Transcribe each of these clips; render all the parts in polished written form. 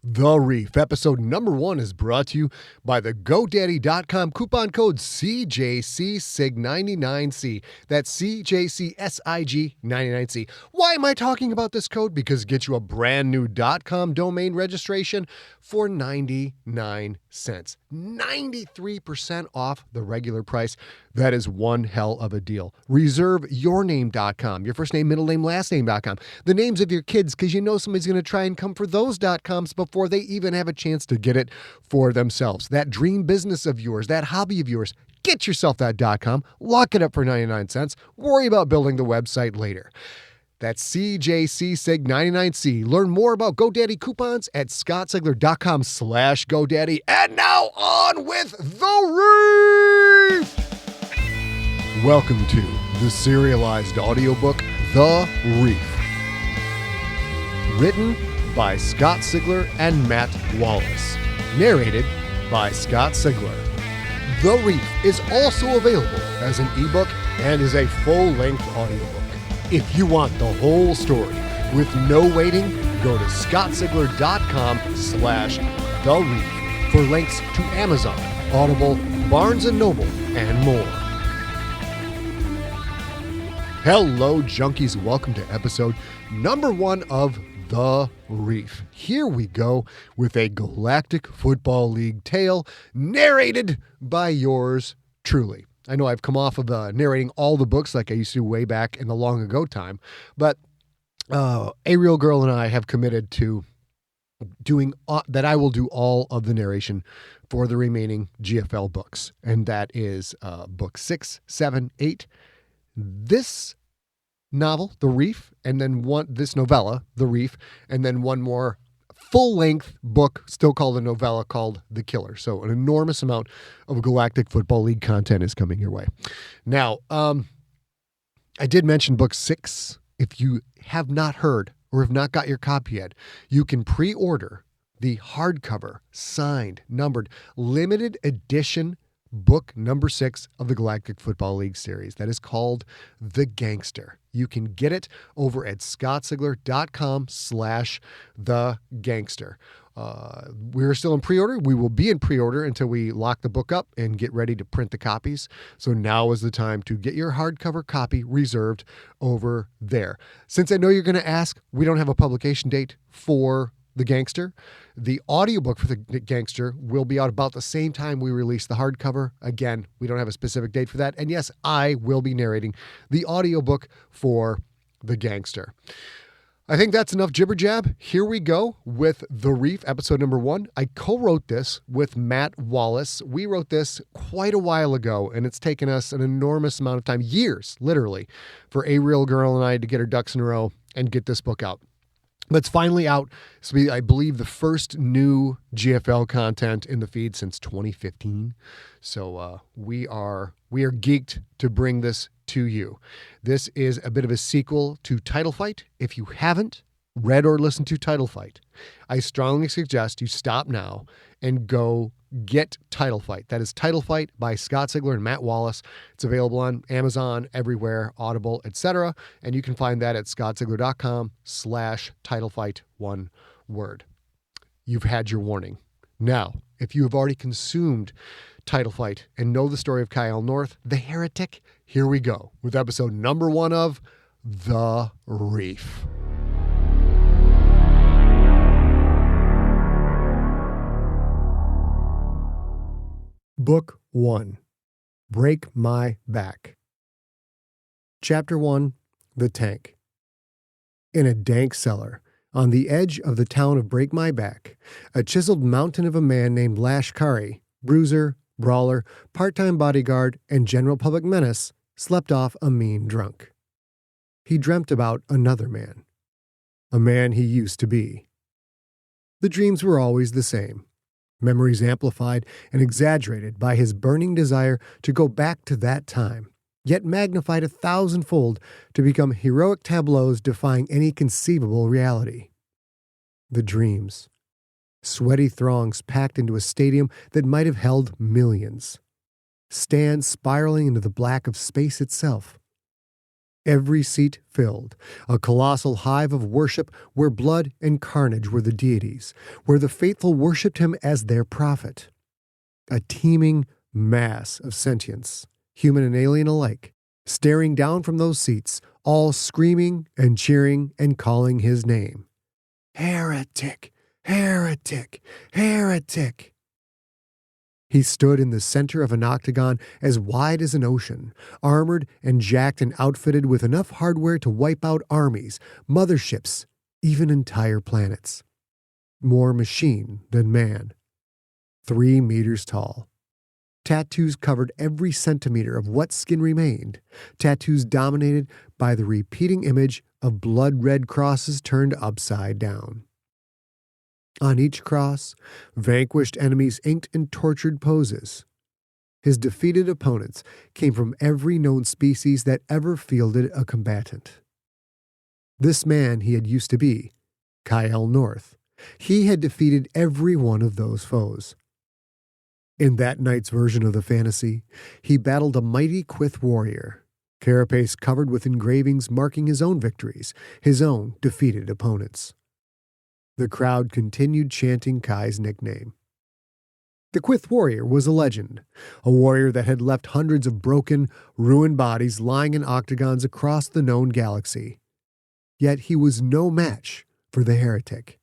The Reef, episode number 1, is brought to you by the GoDaddy.com coupon code CJCSIG99C. That's CJCSIG99C. Why am I talking about this code? Because it gets you a brand new .com domain registration for 99 cents. 93% off the regular price. That is one hell of a deal. Reserve yourname.com, your first name, middle name, last name.com. The names of your kids, because you know somebody's going to try and come for those .coms before they even have a chance to get it for themselves. That dream business of yours, that hobby of yours, get yourself that .com, lock it up for 99 cents, worry about building the website later. That's CJCSIG99C. Learn more about GoDaddy coupons at scottsigler.com/GoDaddy. And now on with The Reef! Welcome to the serialized audiobook, The Reef. Written by Scott Sigler and Matt Wallace. Narrated by Scott Sigler. The Reef is also available as an ebook and is a full-length audiobook. If you want the whole story with no waiting, go to scottsigler.com/The Reef for links to Amazon, Audible, Barnes & Noble, and more. Hello, junkies. Welcome to episode number 1 of The Reef. Here we go with a Galactic Football League tale narrated by yours truly. I know I've come off of narrating all the books like I used to way back in the long ago time, but A Real Girl and I have committed to doing that. I will do all of the narration for the remaining GFL books, and that is book 6, 7, 8. This novel, The Reef, and then this novella, The Reef, and then one more full-length book, still called a novella, called The Killer. So an enormous amount of Galactic Football League content is coming your way. Now, I did mention book 6. If you have not heard or have not got your copy yet, you can pre-order the hardcover, signed, numbered, limited edition book number 6 of the Galactic Football League series. That is called The Gangster. You can get it over at scottsigler.com/The Gangster. We're still in pre-order. We will be in pre-order until we lock the book up and get ready to print the copies. So now is the time to get your hardcover copy reserved over there. Since I know you're going to ask, we don't have a publication date for The Gangster. The audiobook for The Gangster will be out about the same time we release the hardcover. Again, we don't have a specific date for that. And yes, I will be narrating the audiobook for The Gangster. I think that's enough jibber jab. Here we go with The Reef, episode number 1. I co-wrote this with Matt Wallace. We wrote this quite a while ago, and it's taken us an enormous amount of time, years, literally, for A Real Girl and I to get our ducks in a row and get this book out. But it's finally out. This will be, I believe, the first new GFL content in the feed since 2015. So we are geeked to bring this to you. This is a bit of a sequel to Title Fight. If you haven't read or listened to Title Fight, I strongly suggest you stop now and go get Title Fight. That is Title Fight by Scott Sigler and Matt Wallace. It's available on Amazon, everywhere, Audible, etc. And you can find that at scottsigler.com/Title Fight, one word. You've had your warning. Now, if you have already consumed Title Fight and know the story of Kyle North, the heretic, here we go with episode number 1 of The Reef. Book 1, Break My Back. Chapter 1, The Tank. In a dank cellar, on the edge of the town of Break My Back, a chiseled mountain of a man named Lashkari, bruiser, brawler, part-time bodyguard, and general public menace, slept off a mean drunk. He dreamt about another man, a man he used to be. The dreams were always the same. Memories amplified and exaggerated by his burning desire to go back to that time, yet magnified 1,000-fold to become heroic tableaus defying any conceivable reality. The dreams. Sweaty throngs packed into a stadium that might have held millions. Stands spiraling into the black of space itself. every seat filled, a colossal hive of worship where blood and carnage were the deities, where the faithful worshipped him as their prophet. A teeming mass of sentience, human and alien alike, staring down from those seats, all screaming and cheering and calling his name. Heretic! Heretic! Heretic! He stood in the center of an octagon as wide as an ocean, armored and jacked and outfitted with enough hardware to wipe out armies, motherships, even entire planets. More machine than man. 3 meters tall. Tattoos covered every centimeter of what skin remained, tattoos dominated by the repeating image of blood-red crosses turned upside down. On each cross, vanquished enemies inked in tortured poses. His defeated opponents came from every known species that ever fielded a combatant. This man he had used to be, Kyle North. He had defeated every one of those foes. In that night's version of the fantasy, he battled a mighty Quyth warrior, carapace covered with engravings marking his own victories, his own defeated opponents. The crowd continued chanting Kai's nickname. The Quyth warrior was a legend, a warrior that had left hundreds of broken, ruined bodies lying in octagons across the known galaxy. Yet he was no match for the heretic.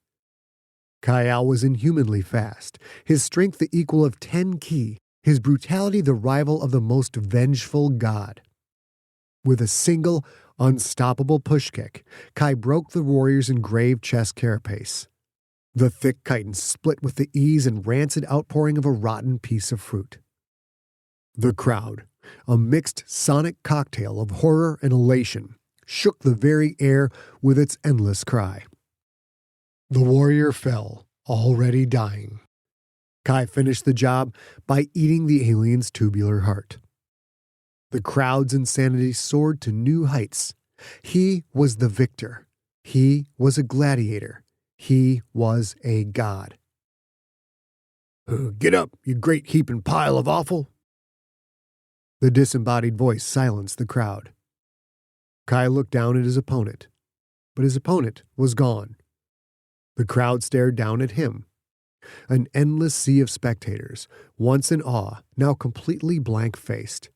Kyle was inhumanly fast, his strength the equal of 10 ki, his brutality the rival of the most vengeful god. With a single, unstoppable push kick, Kai broke the warrior's engraved chest carapace. The thick chitin split with the ease and rancid outpouring of a rotten piece of fruit. The crowd, a mixed sonic cocktail of horror and elation, shook the very air with its endless cry. The warrior fell, already dying. Kai finished the job by eating the alien's tubular heart. The crowd's insanity soared to new heights. He was the victor. He was a gladiator. He was a god. Get up, you great heaping pile of offal. The disembodied voice silenced the crowd. Kai looked down at his opponent, but his opponent was gone. The crowd stared down at him. An endless sea of spectators, once in awe, now completely blank-faced.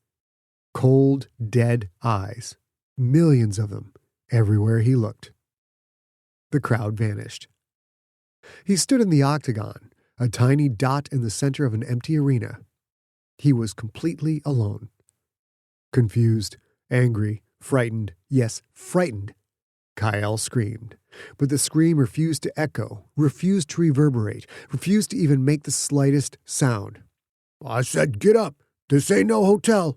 Cold, dead eyes. Millions of them, everywhere he looked. The crowd vanished. He stood in the octagon, a tiny dot in the center of an empty arena. He was completely alone. Confused, angry, frightened, yes, frightened, Kyle screamed. But the scream refused to echo, refused to reverberate, refused to even make the slightest sound. I said, get up. This ain't no hotel.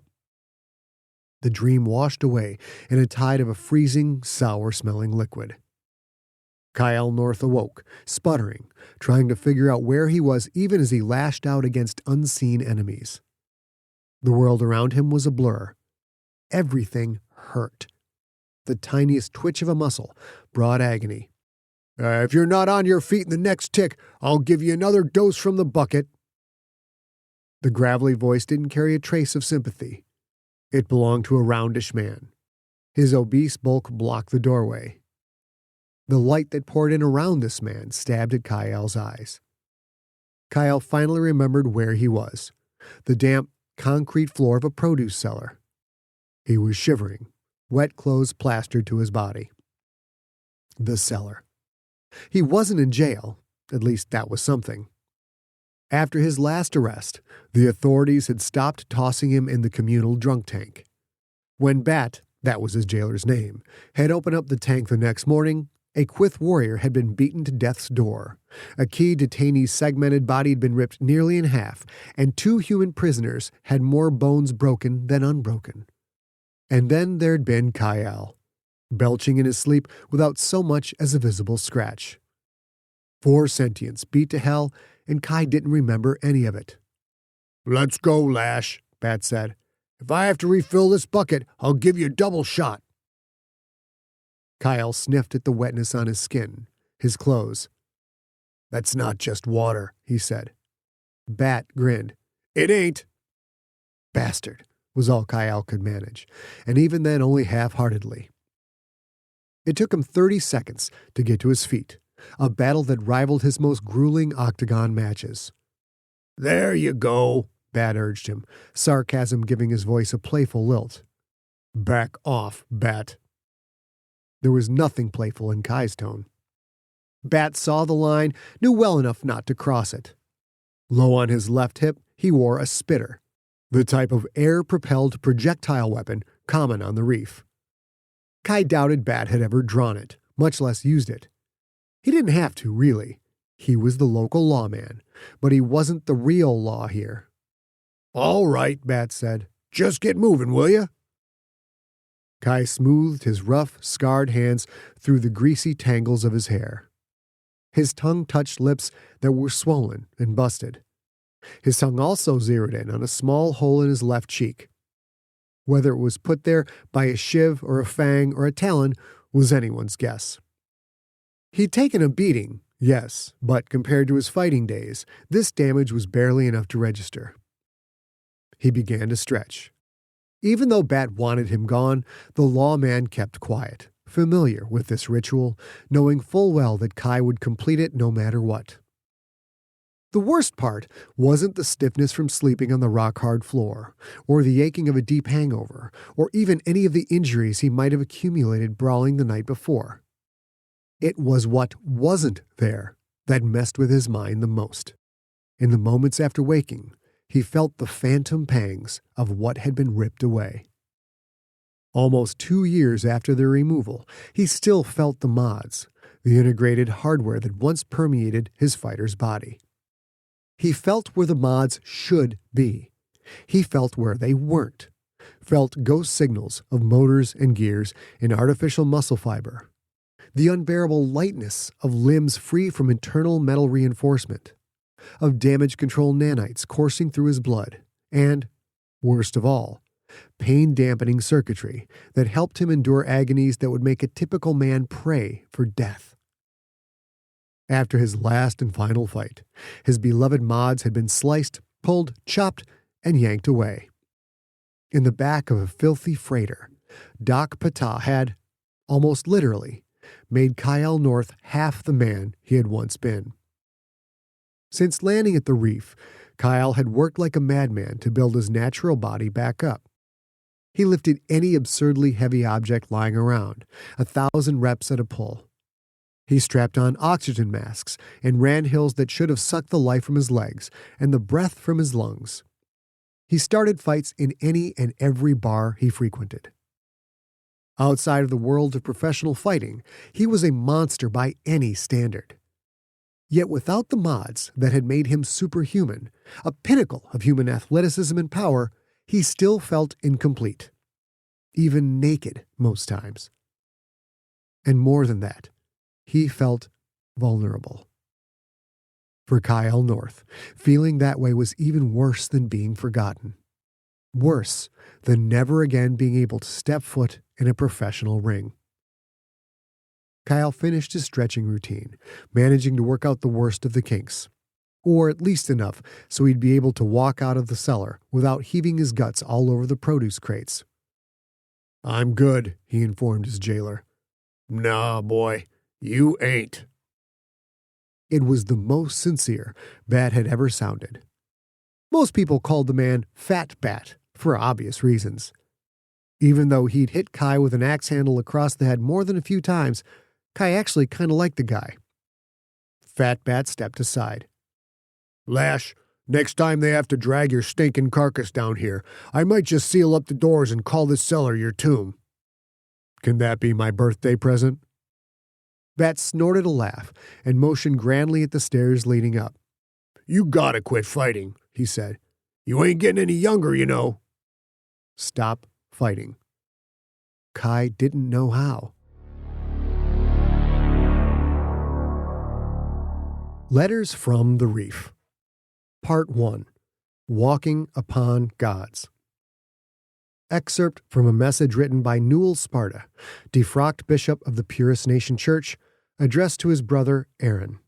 The dream washed away in a tide of a freezing, sour-smelling liquid. Kyle North awoke, sputtering, trying to figure out where he was even as he lashed out against unseen enemies. The world around him was a blur. Everything hurt. The tiniest twitch of a muscle brought agony. If you're not on your feet in the next tick, I'll give you another dose from the bucket. The gravelly voice didn't carry a trace of sympathy. It belonged to a roundish man. His obese bulk blocked the doorway. The light that poured in around this man stabbed at Kyle's eyes. Kyle finally remembered where he was. The damp, concrete floor of a produce cellar. He was shivering, wet clothes plastered to his body. The cellar. He wasn't in jail, at least that was something. After his last arrest, the authorities had stopped tossing him in the communal drunk tank. When Bat, that was his jailer's name, had opened up the tank the next morning, a Quyth warrior had been beaten to death's door. A key detainee's segmented body had been ripped nearly in half, and 2 human prisoners had more bones broken than unbroken. And then there'd been Kyle, belching in his sleep without so much as a visible scratch. 4 sentients beat to hell, and Kai didn't remember any of it. Let's go, Lash, Bat said. If I have to refill this bucket, I'll give you a double shot. Kyle sniffed at the wetness on his skin, his clothes. That's not just water, he said. Bat grinned. It ain't. Bastard. was all Kyle could manage, and even then only half-heartedly. It took him 30 seconds to get to his feet, a battle that rivaled his most grueling octagon matches. "There you go," Bat urged him, sarcasm giving his voice a playful lilt. "Back off, Bat." There was nothing playful in Kai's tone. Bat saw the line, knew well enough not to cross it. Low on his left hip, he wore a spitter, the type of air-propelled projectile weapon common on the reef. Kai doubted Bat had ever drawn it, much less used it. He didn't have to, really. He was the local lawman, but he wasn't the real law here. "All right," Bat said. "Just get moving, will you?" Kai smoothed his rough, scarred hands through the greasy tangles of his hair. His tongue touched lips that were swollen and busted. His tongue also zeroed in on a small hole in his left cheek. Whether it was put there by a shiv or a fang or a talon was anyone's guess. He'd taken a beating, yes, but compared to his fighting days, this damage was barely enough to register. He began to stretch. Even though Bat wanted him gone, the lawman kept quiet, familiar with this ritual, knowing full well that Kai would complete it no matter what. The worst part wasn't the stiffness from sleeping on the rock-hard floor, or the aching of a deep hangover, or even any of the injuries he might have accumulated brawling the night before. It was what wasn't there that messed with his mind the most. In the moments after waking, he felt the phantom pangs of what had been ripped away. Almost 2 years after their removal, he still felt the mods, the integrated hardware that once permeated his fighter's body. He felt where the mods should be. He felt where they weren't. Felt ghost signals of motors and gears in artificial muscle fiber. The unbearable lightness of limbs free from internal metal reinforcement. Of damage control nanites coursing through his blood. And, worst of all, pain-dampening circuitry that helped him endure agonies that would make a typical man pray for death. After his last and final fight, his beloved mods had been sliced, pulled, chopped, and yanked away. In the back of a filthy freighter, Doc Patah had, almost literally, made Kyle North half the man he had once been. Since landing at the reef, Kyle had worked like a madman to build his natural body back up. He lifted any absurdly heavy object lying around, 1,000 reps at a pull. He strapped on oxygen masks and ran hills that should have sucked the life from his legs and the breath from his lungs. He started fights in any and every bar he frequented. Outside of the world of professional fighting, he was a monster by any standard. Yet without the mods that had made him superhuman, a pinnacle of human athleticism and power, he still felt incomplete. Even naked most times. And more than that, he felt vulnerable. For Kyle North, feeling that way was even worse than being forgotten. Worse than never again being able to step foot in a professional ring. Kyle finished his stretching routine, managing to work out the worst of the kinks. Or at least enough so he'd be able to walk out of the cellar without heaving his guts all over the produce crates. "I'm good," he informed his jailer. "Nah, boy. You ain't." It was the most sincere Bat had ever sounded. Most people called the man Fat Bat for obvious reasons. Even though he'd hit Kai with an axe handle across the head more than a few times, Kai actually kind of liked the guy. Fat Bat stepped aside. "Lash, next time they have to drag your stinking carcass down here, I might just seal up the doors and call this cellar your tomb." "Can that be my birthday present?" Bat snorted a laugh and motioned grandly at the stairs leading up. "You gotta quit fighting," he said. "You ain't getting any younger, you know." Stop fighting. Kai didn't know how. Letters from the Reef. Part 1. Walking Upon Gods. Excerpt from a message written by Newell Sparta, defrocked bishop of the Purist Nation Church, addressed to his brother Aaron.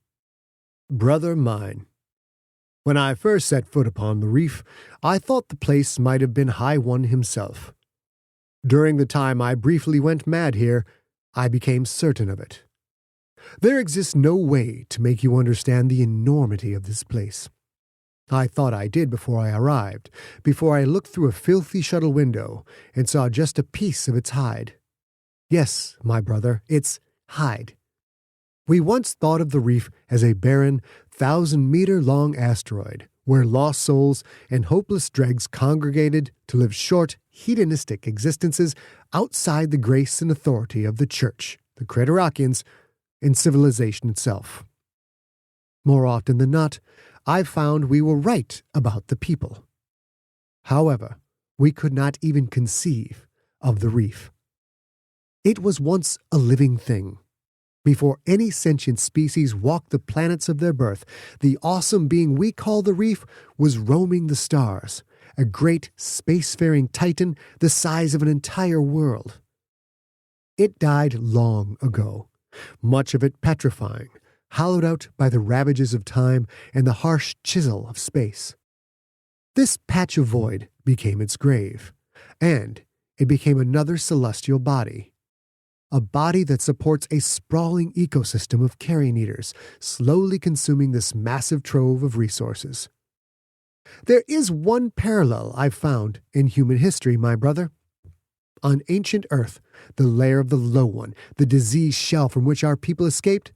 Brother mine, When I first set foot upon the reef, I thought the place might have been High One himself. During the time I briefly went mad here, I became certain of it. There exists no way to make you understand the enormity of this place. I thought I did before I arrived, before I looked through a filthy shuttle window and saw just a piece of its hide. Yes, my brother, its hide. We once thought of the reef as a barren, 1,000-meter-long asteroid, where lost souls and hopeless dregs congregated to live short, hedonistic existences outside the grace and authority of the Church, the Craterakians, and civilization itself. More often than not, I've found we were right about the people. However, we could not even conceive of the reef. It was once a living thing. Before any sentient species walked the planets of their birth, the awesome being we call the reef was roaming the stars, a great spacefaring titan the size of an entire world. It died long ago, much of it petrifying, hollowed out by the ravages of time and the harsh chisel of space. This patch of void became its grave, and it became another celestial body. A body that supports a sprawling ecosystem of carrion eaters, slowly consuming this massive trove of resources. There is one parallel I've found in human history, my brother. On ancient Earth, the lair of the Low One, the diseased shell from which our people escaped,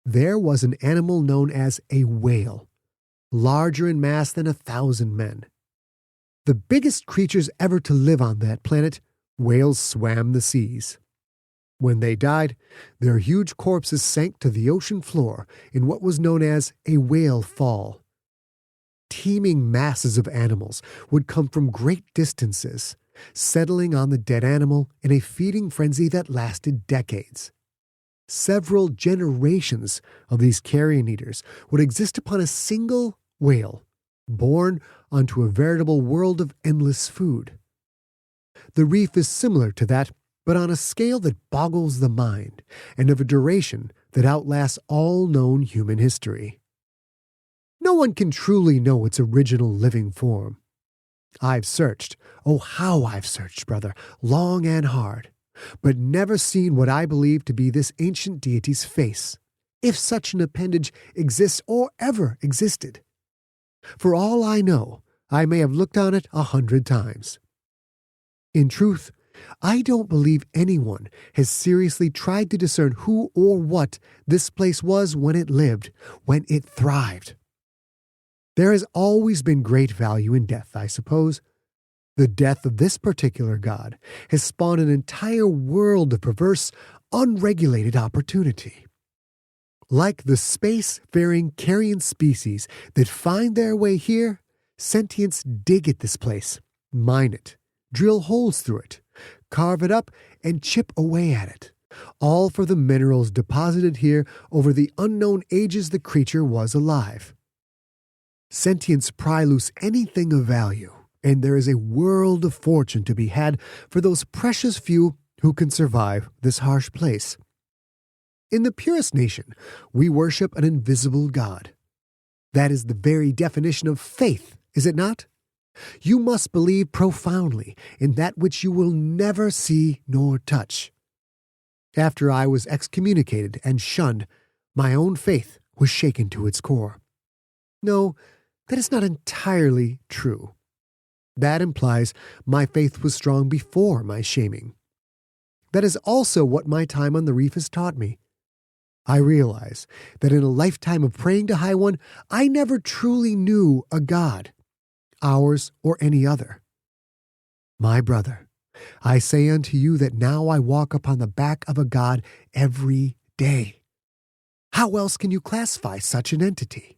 there was an animal known as a whale, larger in mass than 1,000 men. The biggest creatures ever to live on that planet, whales swam the seas. When they died, their huge corpses sank to the ocean floor in what was known as a whale fall. Teeming masses of animals would come from great distances, settling on the dead animal in a feeding frenzy that lasted decades. Several generations of these carrion eaters would exist upon a single whale, born onto a veritable world of endless food. The reef is similar to that, but on a scale that boggles the mind and of a duration that outlasts all known human history. No one can truly know its original living form. I've searched, oh how I've searched, brother, long and hard, but never seen what I believe to be this ancient deity's face, if such an appendage exists or ever existed. For all I know, I may have looked on it 100 times. In truth, I don't believe anyone has seriously tried to discern who or what this place was when it lived, when it thrived. There has always been great value in death, I suppose. The death of this particular god has spawned an entire world of perverse, unregulated opportunity. Like the space-faring carrion species that find their way here, sentients dig at this place, mine it, drill holes through it, carve it up, and chip away at it, all for the minerals deposited here over the unknown ages the creature was alive. Sentients pry loose anything of value, and there is a world of fortune to be had for those precious few who can survive this harsh place. In the purest nation, we worship an invisible God. That is the very definition of faith, is it not? You must believe profoundly in that which you will never see nor touch. After I was excommunicated and shunned, my own faith was shaken to its core. No, that is not entirely true. That implies my faith was strong before my shaming. That is also what my time on the reef has taught me. I realize that in a lifetime of praying to High One, I never truly knew a God, ours or any other. My brother, I say unto you that now I walk upon the back of a God every day. How else can you classify such an entity?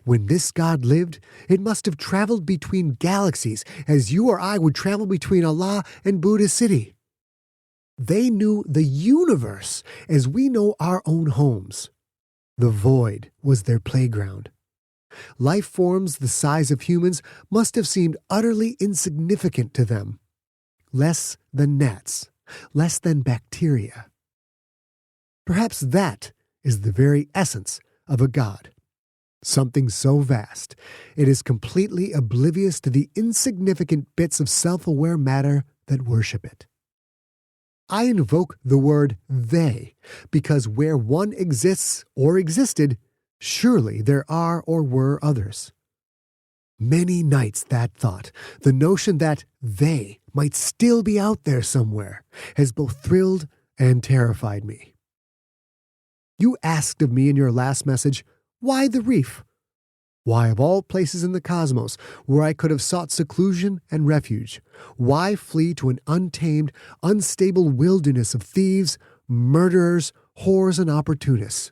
When this God lived, it must have traveled between galaxies as you or I would travel between Allah and Buddha City. They knew the universe as we know our own homes. The void was their playground. Life forms the size of humans must have seemed utterly insignificant to them. Less than gnats, less than bacteria. Perhaps that is the very essence of a God. Something so vast, it is completely oblivious to the insignificant bits of self-aware matter that worship it. I invoke the word they, because where one exists or existed, surely there are or were others. Many nights that thought, the notion that they might still be out there somewhere, has both thrilled and terrified me. You asked of me in your last message, why the reef? Why, of all places in the cosmos, where I could have sought seclusion and refuge, why flee to an untamed, unstable wilderness of thieves, murderers, whores, and opportunists?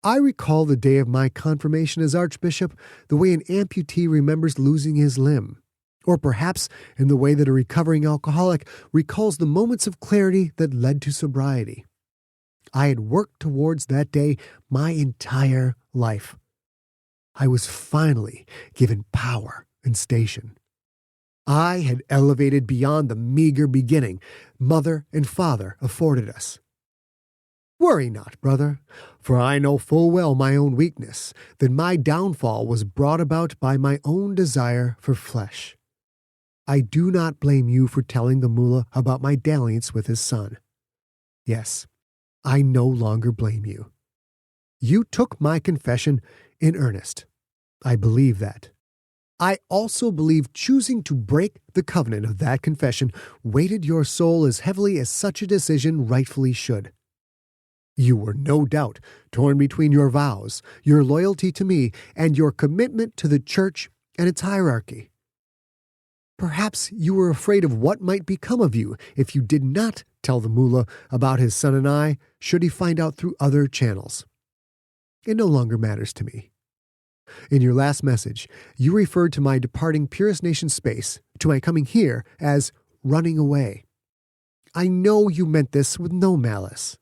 I recall the day of my confirmation as Archbishop the way an amputee remembers losing his limb, or perhaps in the way that a recovering alcoholic recalls the moments of clarity that led to sobriety. I had worked towards that day my entire life. I was finally given power and station. I had elevated beyond the meager beginning mother and father afforded us. Worry not, brother, for I know full well my own weakness, that my downfall was brought about by my own desire for flesh. I do not blame you for telling the mullah about my dalliance with his son. Yes, I no longer blame you. You took my confession in earnest. I believe that. I also believe choosing to break the covenant of that confession weighted your soul as heavily as such a decision rightfully should. You were no doubt torn between your vows, your loyalty to me, and your commitment to the church and its hierarchy. Perhaps you were afraid of what might become of you if you did not tell the mullah about his son and I, should he find out through other channels. It no longer matters to me. In your last message, you referred to my departing Purist Nation space, to my coming here, as running away. I know you meant this with no malice.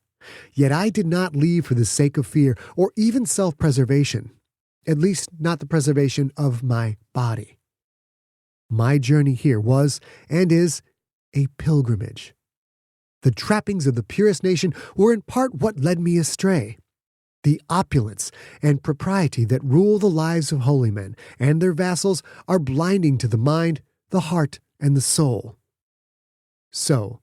Yet I did not leave for the sake of fear or even self-preservation, at least not the preservation of my body. My journey here was, and is, a pilgrimage. The trappings of the Purist Nation were in part what led me astray. The opulence and propriety that rule the lives of holy men and their vassals are blinding to the mind, the heart, and the soul. So,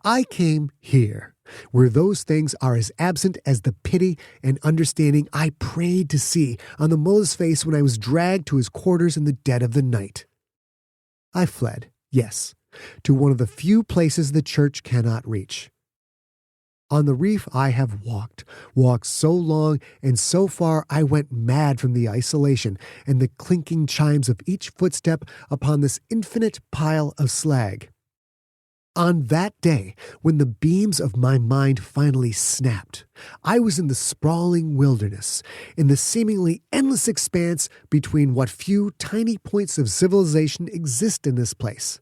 I came here, where those things are as absent as the pity and understanding I prayed to see on the mullah's face when I was dragged to his quarters in the dead of the night. I fled, yes, to one of the few places the church cannot reach. On the reef I have walked so long and so far I went mad from the isolation and the clinking chimes of each footstep upon this infinite pile of slag. On that day, when the beams of my mind finally snapped, I was in the sprawling wilderness, in the seemingly endless expanse between what few tiny points of civilization exist in this place.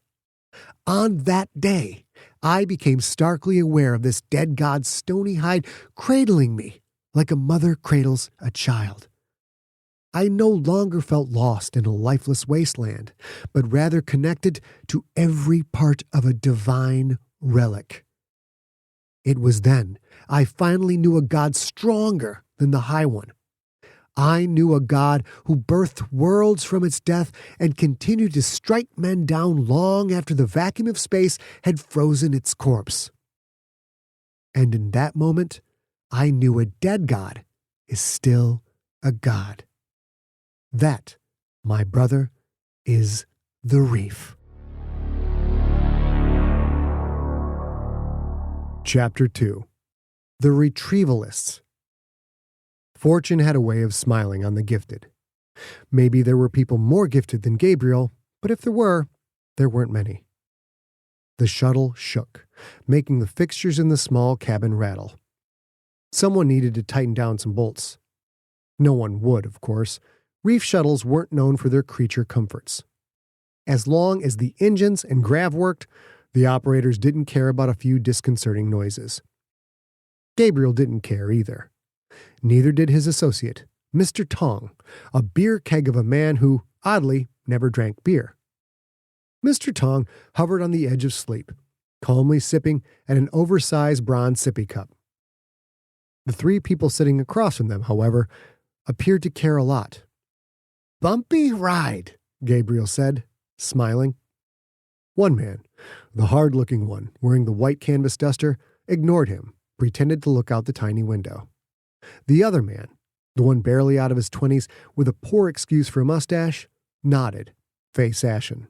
On that day, I became starkly aware of this dead god's stony hide cradling me like a mother cradles a child. I no longer felt lost in a lifeless wasteland, but rather connected to every part of a divine relic. It was then I finally knew a God stronger than the High One. I knew a God who birthed worlds from its death and continued to strike men down long after the vacuum of space had frozen its corpse. And in that moment, I knew a dead God is still a God. That, my brother, is the reef. Chapter 2. The Retrievalists. Fortune had a way of smiling on the gifted. Maybe there were people more gifted than Gabriel, but if there weren't many. The shuttle shook, making the fixtures in the small cabin rattle. Someone needed to tighten down some bolts. No one would, of course. Reef shuttles weren't known for their creature comforts. As long as the engines and grav worked, the operators didn't care about a few disconcerting noises. Gabriel didn't care either. Neither did his associate, Mr. Tong, a beer keg of a man who, oddly, never drank beer. Mr. Tong hovered on the edge of sleep, calmly sipping at an oversized bronze sippy cup. The three people sitting across from them, however, appeared to care a lot. "Bumpy ride," Gabriel said, smiling. One man, the hard-looking one wearing the white canvas duster, ignored him, pretended to look out the tiny window. The other man, the one barely out of his 20s with a poor excuse for a mustache, nodded, face ashen.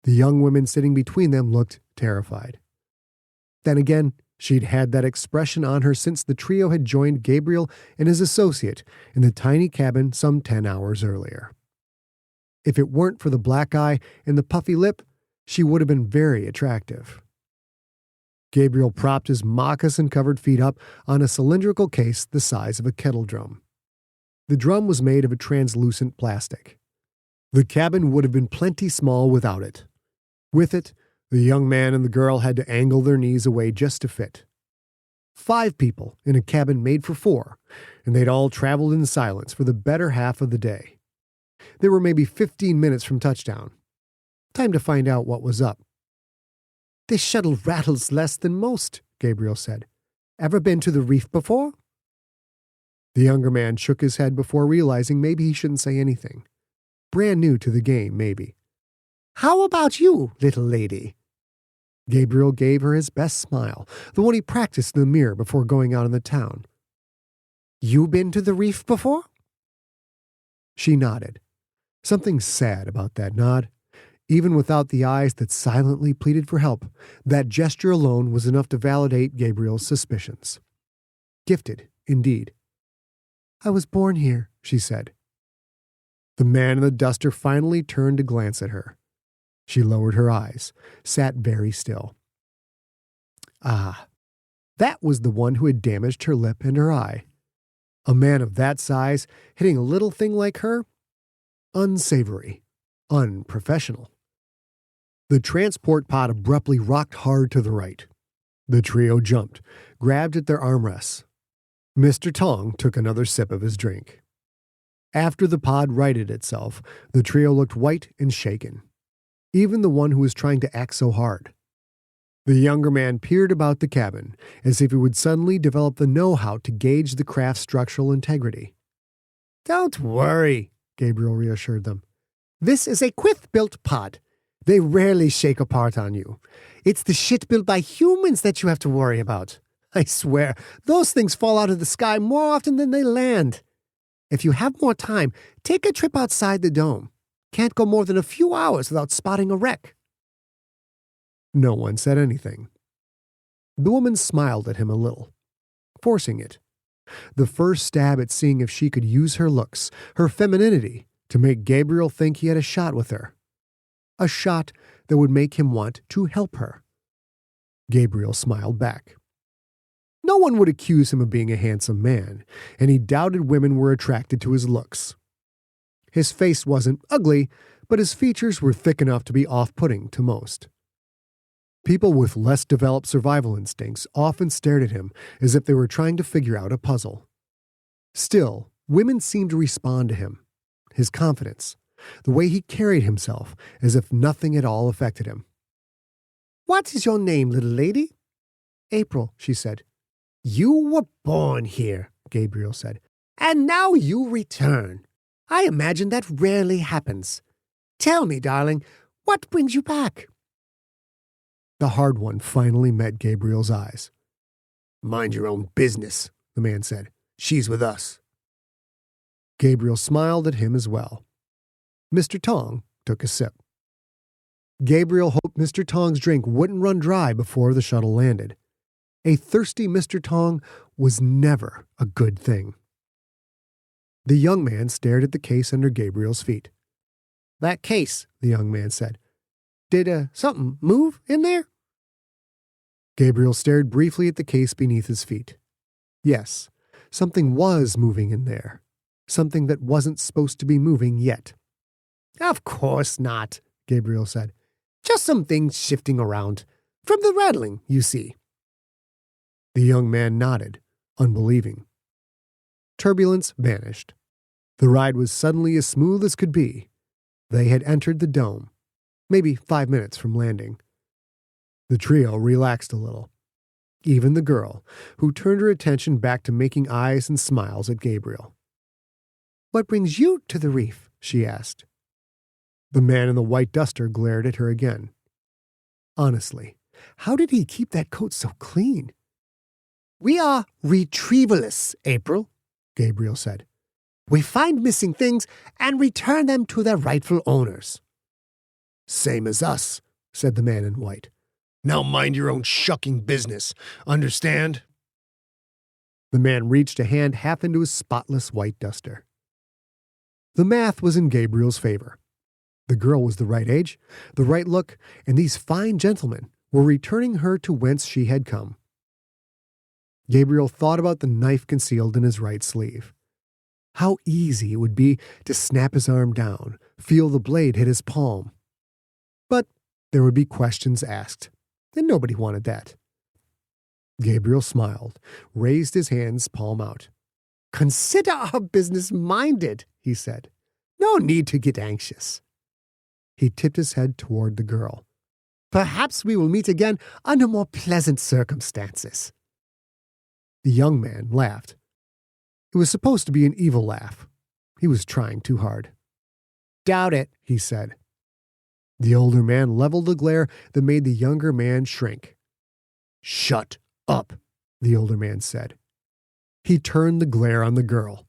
The young women sitting between them looked terrified. Then again, she'd had that expression on her since the trio had joined Gabriel and his associate in the tiny cabin some 10 hours earlier. If it weren't for the black eye and the puffy lip, she would have been very attractive. Gabriel propped his moccasin-covered feet up on a cylindrical case the size of a kettle drum. The drum was made of a translucent plastic. The cabin would have been plenty small without it. With it, the young man and the girl had to angle their knees away just to fit. 5 people in a cabin made for 4, and they'd all traveled in silence for the better half of the day. They were maybe 15 minutes from touchdown. Time to find out what was up. "This shuttle rattles less than most," Gabriel said. "Ever been to the reef before?" The younger man shook his head before realizing maybe he shouldn't say anything. Brand new to the game, maybe. "How about you, little lady?" Gabriel gave her his best smile, the one he practiced in the mirror before going out in the town. "You been to the reef before?" She nodded. Something sad about that nod. Even without the eyes that silently pleaded for help, that gesture alone was enough to validate Gabriel's suspicions. Gifted, indeed. "I was born here," she said. The man in the duster finally turned to glance at her. She lowered her eyes, sat very still. Ah, that was the one who had damaged her lip and her eye. A man of that size hitting a little thing like her? Unsavory. Unprofessional. The transport pod abruptly rocked hard to the right. The trio jumped, grabbed at their armrests. Mr. Tong took another sip of his drink. After the pod righted itself, the trio looked white and shaken. Even the one who was trying to act so hard. The younger man peered about the cabin, as if he would suddenly develop the know-how to gauge the craft's structural integrity. "Don't worry," Gabriel reassured them. "This is a Quith-built pod. They rarely shake apart on you. It's the shit built by humans that you have to worry about. I swear, those things fall out of the sky more often than they land. If you have more time, take a trip outside the dome. Can't go more than a few hours without spotting a wreck." No one said anything. The woman smiled at him a little, forcing it. The first stab at seeing if she could use her looks, her femininity, to make Gabriel think he had a shot with her. A shot that would make him want to help her. Gabriel smiled back. No one would accuse him of being a handsome man, and he doubted women were attracted to his looks. His face wasn't ugly, but his features were thick enough to be off-putting to most. People with less developed survival instincts often stared at him as if they were trying to figure out a puzzle. Still, women seemed to respond to him. His confidence, the way he carried himself, as if nothing at all affected him. "What is your name, little lady?" "April," she said. "You were born here," Gabriel said. "And now you return. I imagine that rarely happens. Tell me, darling, what brings you back?" The hard one finally met Gabriel's eyes. "Mind your own business," the man said. "She's with us." Gabriel smiled at him as well. Mr. Tong took a sip. Gabriel hoped Mr. Tong's drink wouldn't run dry before the shuttle landed. A thirsty Mr. Tong was never a good thing. The young man stared at the case under Gabriel's feet. "That case," the young man said. "Did something move in there?" Gabriel stared briefly at the case beneath his feet. Yes, something was moving in there. Something that wasn't supposed to be moving yet. "Of course not," Gabriel said. "Just some things shifting around. From the rattling, you see." The young man nodded, unbelieving. Turbulence vanished. The ride was suddenly as smooth as could be. They had entered the dome, maybe 5 minutes from landing. The trio relaxed a little. Even the girl, who turned her attention back to making eyes and smiles at Gabriel. What brings you to the reef? She asked. The man in the white duster glared at her again. Honestly, how did he keep that coat so clean? We are retrievalists, April, Gabriel said. We find missing things and return them to their rightful owners. Same as us, said the man in white. Now mind your own shucking business. Understand? The man reached a hand half into his spotless white duster. The math was in Gabriel's favor. The girl was the right age, the right look, and these fine gentlemen were returning her to whence she had come. Gabriel thought about the knife concealed in his right sleeve. How easy it would be to snap his arm down, feel the blade hit his palm. But there would be questions asked, and nobody wanted that. Gabriel smiled, raised his hands palm out. Consider our business minded, he said. No need to get anxious. He tipped his head toward the girl. Perhaps we will meet again under more pleasant circumstances. The young man laughed. It was supposed to be an evil laugh. He was trying too hard. Doubt it, he said. The older man leveled a glare that made the younger man shrink. Shut up, the older man said. He turned the glare on the girl.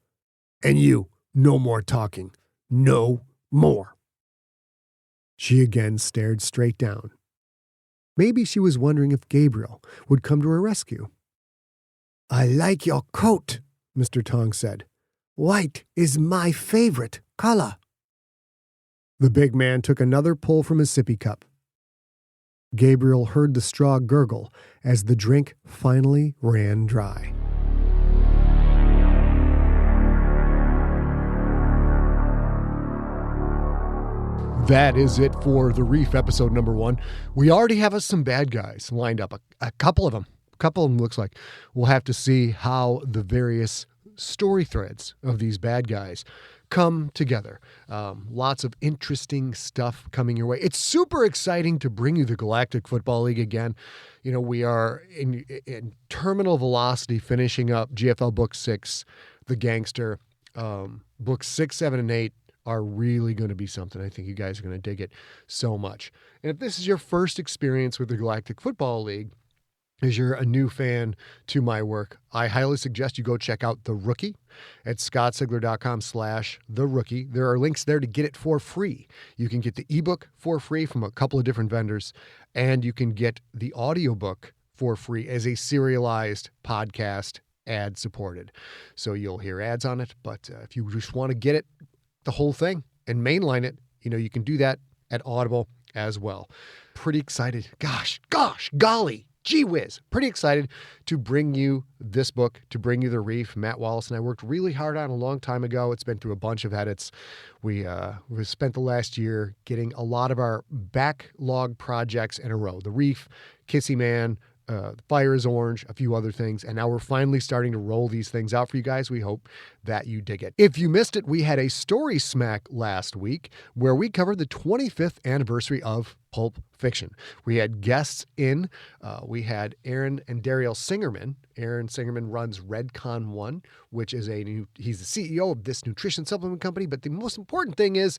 And you, no more talking. No more. She again stared straight down. Maybe she was wondering if Gabriel would come to her rescue. I like your coat, Mr. Tong said. White is my favorite color. The big man took another pull from his sippy cup. Gabriel heard the straw gurgle as the drink finally ran dry. That is it for the Reef episode number 1. We already have us some bad guys lined up, a couple of them. A couple of them looks like. We'll have to see how the various story threads of these bad guys come together. Lots of interesting stuff coming your way. It's super exciting to bring you the Galactic Football League again. You know, we are in terminal velocity finishing up GFL Book 6, The Gangster. Books 6, 7, and 8 are really going to be something. I think you guys are going to dig it so much. And if this is your first experience with the Galactic Football League, as you're a new fan to my work, I highly suggest you go check out The Rookie at scottsigler.com/therookie. There are links there to get it for free. You can get the ebook for free from a couple of different vendors, and you can get the audiobook for free as a serialized podcast, ad supported. So you'll hear ads on it, but if you just want to get it, the whole thing, and mainline it, you can do that at Audible as well. Pretty excited. Golly. Gee whiz. Pretty excited to bring you this book, to bring you The Reef. Matt Wallace and I worked really hard on a long time ago. It's been through a bunch of edits. We spent the last year getting a lot of our backlog projects in a row. The Reef, Kissy Man, Fire is Orange, a few other things. And now we're finally starting to roll these things out for you guys. We hope that you dig it. If you missed it, we had a Story Smack last week where we covered the 25th anniversary of Pulp Fiction. We had guests in. We had Aaron and Dariel Singerman. Aaron Singerman runs Redcon One, which is he's the CEO of this nutrition supplement company. But the most important thing is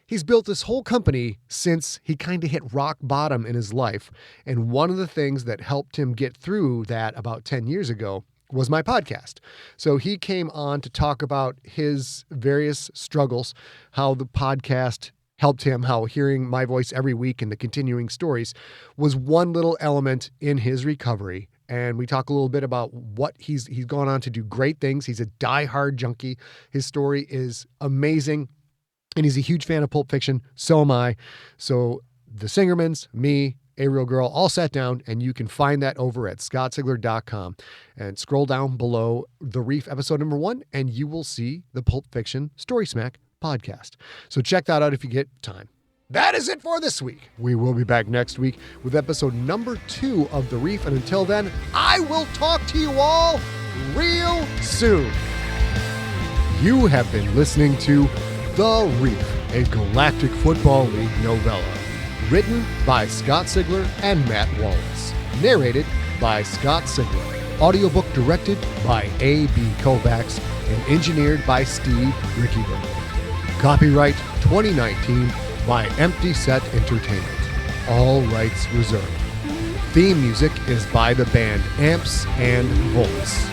he's built this whole company since he kind of hit rock bottom in his life. And one of the things that helped him get through that about 10 years ago was my podcast. So he came on to talk about his various struggles, how the podcast helped him, how hearing my voice every week and the continuing stories was one little element in his recovery. And we talk a little bit about what he's gone on to do great things. He's a diehard junkie. His story is amazing. And he's a huge fan of Pulp Fiction. So am I. So the Singermans, me, A Real Girl, all sat down, and you can find that over at scottsigler.com. And scroll down below The Reef episode number 1, and you will see the Pulp Fiction Story Smack podcast. So check that out if you get time. That is it for this week. We will be back next week with episode number 2 of The Reef. And until then, I will talk to you all real soon. You have been listening to The Reef, a Galactic Football League novella. Written by Scott Sigler and Matt Wallace. Narrated by Scott Sigler. Audiobook directed by AB Kovacs and engineered by Steve Riekeberg. Copyright 2019 by Empty Set Entertainment. All rights reserved. Theme music is by the band Amps and Volts.